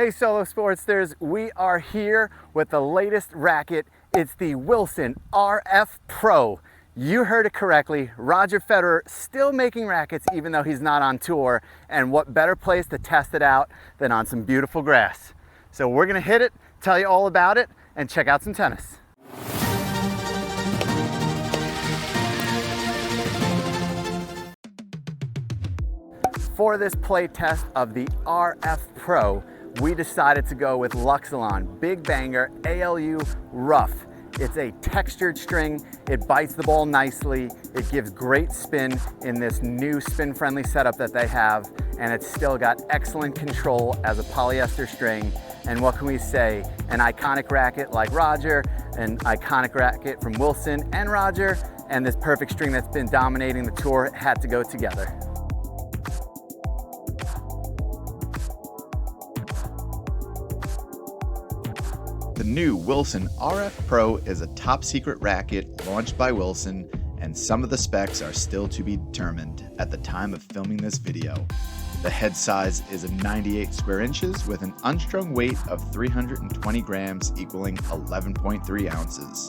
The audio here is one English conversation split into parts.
Hey Solow Sportsters, we are here with the latest racket. It's the Wilson RF Pro. You heard it correctly, Roger Federer still making rackets even though he's not on tour, and what better place to test it out than on some beautiful grass. So we're gonna hit it, tell you all about it, and check out some tennis. For this play test of the RF Pro, we decided to go with Luxilon Big Banger ALU Rough. It's a textured string, it bites the ball nicely, it gives great spin in this new spin-friendly setup that they have, and it's still got excellent control as a polyester string. And what can we say? An iconic racket like Roger, an iconic racket from Wilson and Roger, and this perfect string that's been dominating the tour had to go together. The new Wilson RF Pro is a top secret racket launched by Wilson, and some of the specs are still to be determined at the time of filming this video. The head size is 98 square inches with an unstrung weight of 320 grams equaling 11.3 ounces.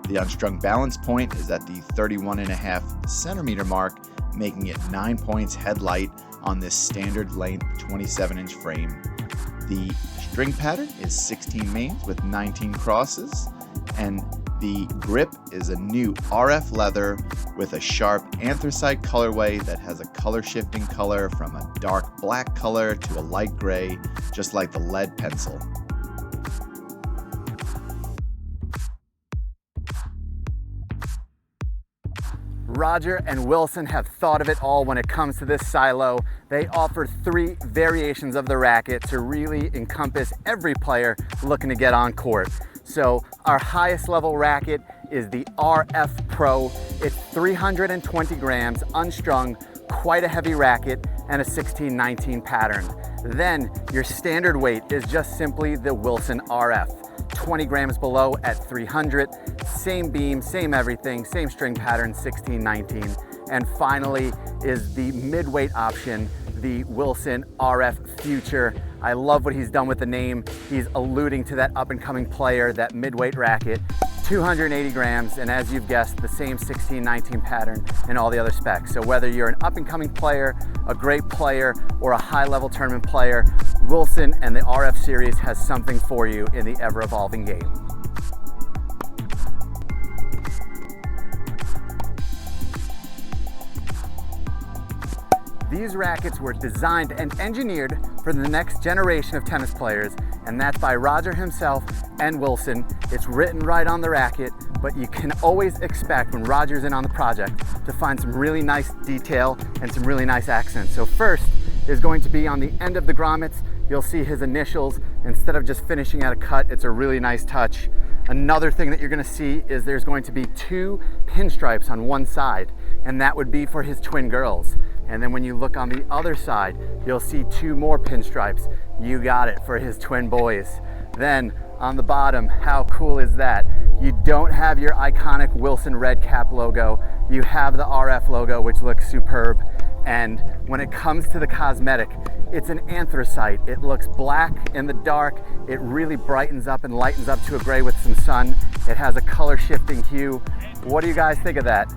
The unstrung balance point is at the 31.5 centimeter mark, making it 9 points head light on this standard length 27-inch frame. The string pattern is 16 mains with 19 crosses, and the grip is a new RF leather with a sharp anthracite colorway that has a color shifting color from a dark black color to a light gray, just like the lead pencil. Roger and Wilson have thought of it all when it comes to this silo. They offer 3 variations of the racket to really encompass every player looking to get on court. So our highest level racket is the RF Pro. It's 320 grams, unstrung, quite a heavy racket, and a 16-19 pattern. Then your standard weight is just simply the Wilson RF. 20 grams below at 300, same beam, same everything, same string pattern, 16-19. And finally is the mid-weight option, the Wilson RF Future. I love what he's done with the name. He's alluding to that up-and-coming player, that mid-weight racket, 280 grams, and as you've guessed, the same 16-19 pattern and all the other specs. So whether you're an up-and-coming player, a great player, or a high-level tournament player, Wilson and the RF series has something for you in the ever-evolving game. These rackets were designed and engineered for the next generation of tennis players, and that's by Roger himself and Wilson. It's written right on the racket, but you can always expect when Roger's in on the project to find some really nice detail and some really nice accents. So first is going to be on the end of the grommets. You'll see his initials. Instead of just finishing at a cut, it's a really nice touch. Another thing that you're gonna see is there's going to be 2 pinstripes on one side, and that would be for his twin girls. And then when you look on the other side, you'll see 2 more pinstripes. You got it, for his twin boys. Then on the bottom, how cool is that? You don't have your iconic Wilson red cap logo. You have the RF logo, which looks superb. And when it comes to the cosmetic, it's an anthracite. It looks black in the dark. It really brightens up and lightens up to a gray with some sun. It has a color shifting hue. What do you guys think of that?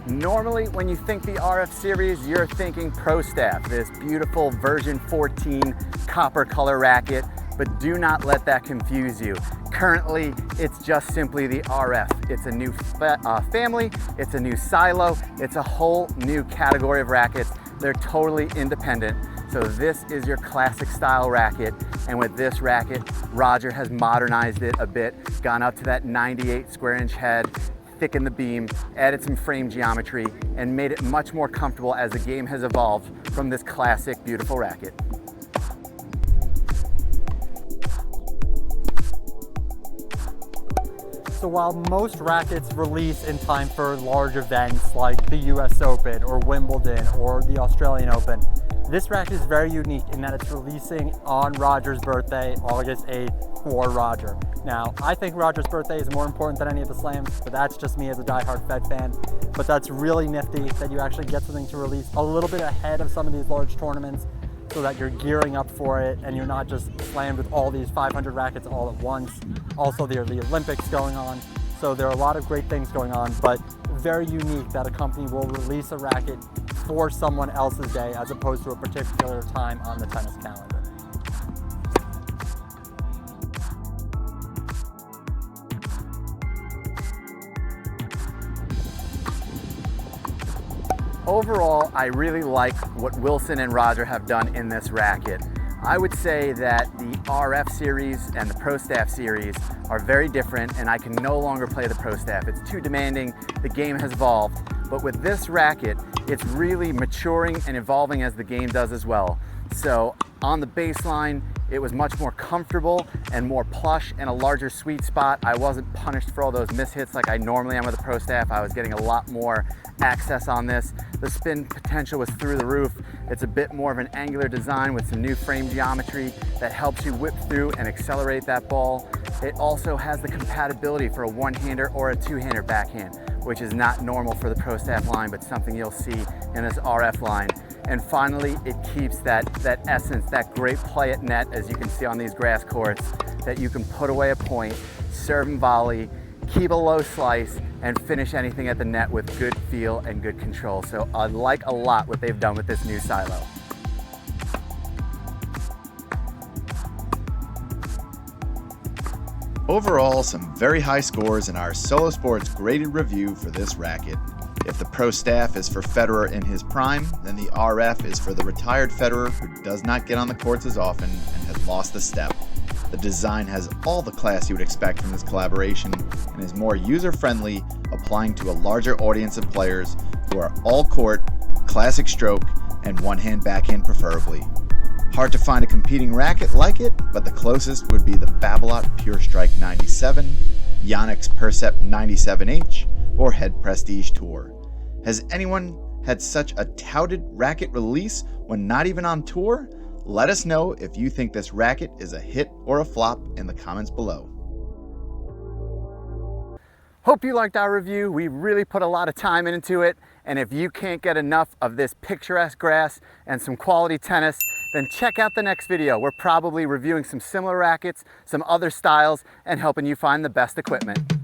Normally, when you think the RF series, you're thinking Pro Staff, this beautiful version 14 copper color racket, but do not let that confuse you. Currently, it's just simply the RF. It's a new family, it's a new silo, it's a whole new category of rackets. They're totally independent. So this is your classic style racket, and with this racket, Roger has modernized it a bit, gone up to that 98 square inch head, thickened the beam, added some frame geometry, and made it much more comfortable as the game has evolved from this classic, beautiful racket. So while most rackets release in time for large events like the US Open or Wimbledon or the Australian Open, this racket is very unique in that it's releasing on Roger's birthday, August 8th, for Roger. Now, I think Roger's birthday is more important than any of the slams, but that's just me as a diehard Fed fan. But that's really nifty that you actually get something to release a little bit ahead of some of these large tournaments so that you're gearing up for it and you're not just slammed with all these 500 rackets all at once. Also, there are the Olympics going on, so there are a lot of great things going on, but very unique that a company will release a racket for someone else's day as opposed to a particular time on the tennis calendar. Overall, I really like what Wilson and Roger have done in this racket. I would say that the RF series and the Pro Staff series are very different, and I can no longer play the Pro Staff. It's too demanding, the game has evolved. But with this racket, it's really maturing and evolving as the game does as well. So on the baseline, it was much more comfortable and more plush and a larger sweet spot. I wasn't punished for all those mishits like I normally am with the Pro Staff. I was getting a lot more access on this. The spin potential was through the roof. It's a bit more of an angular design with some new frame geometry that helps you whip through and accelerate that ball. It also has the compatibility for a one-hander or a two-hander backhand, which is not normal for the Pro Staff line, but something you'll see in this RF line. And finally, it keeps that essence, that great play at net, as you can see on these grass courts, that you can put away a point, serve and volley, keep a low slice, and finish anything at the net with good feel and good control. So I like a lot what they've done with this new silo. Overall, some very high scores in our Solow Sports graded review for this racket. If the Pro Staff is for Federer in his prime, then the RF is for the retired Federer who does not get on the courts as often and has lost a step. The design has all the class you would expect from this collaboration and is more user-friendly, applying to a larger audience of players who are all-court, classic stroke, and one-hand backhand preferably. Hard to find a competing racket like it, but the closest would be the Babolat Pure Strike 97, Yonex Percept 97H, or Head Prestige Tour. Has anyone had such a touted racket release when not even on tour? Let us know if you think this racket is a hit or a flop in the comments below. Hope you liked our review. We really put a lot of time into it, and if you can't get enough of this picturesque grass and some quality tennis, then check out the next video. We're probably reviewing some similar rackets, some other styles, and helping you find the best equipment.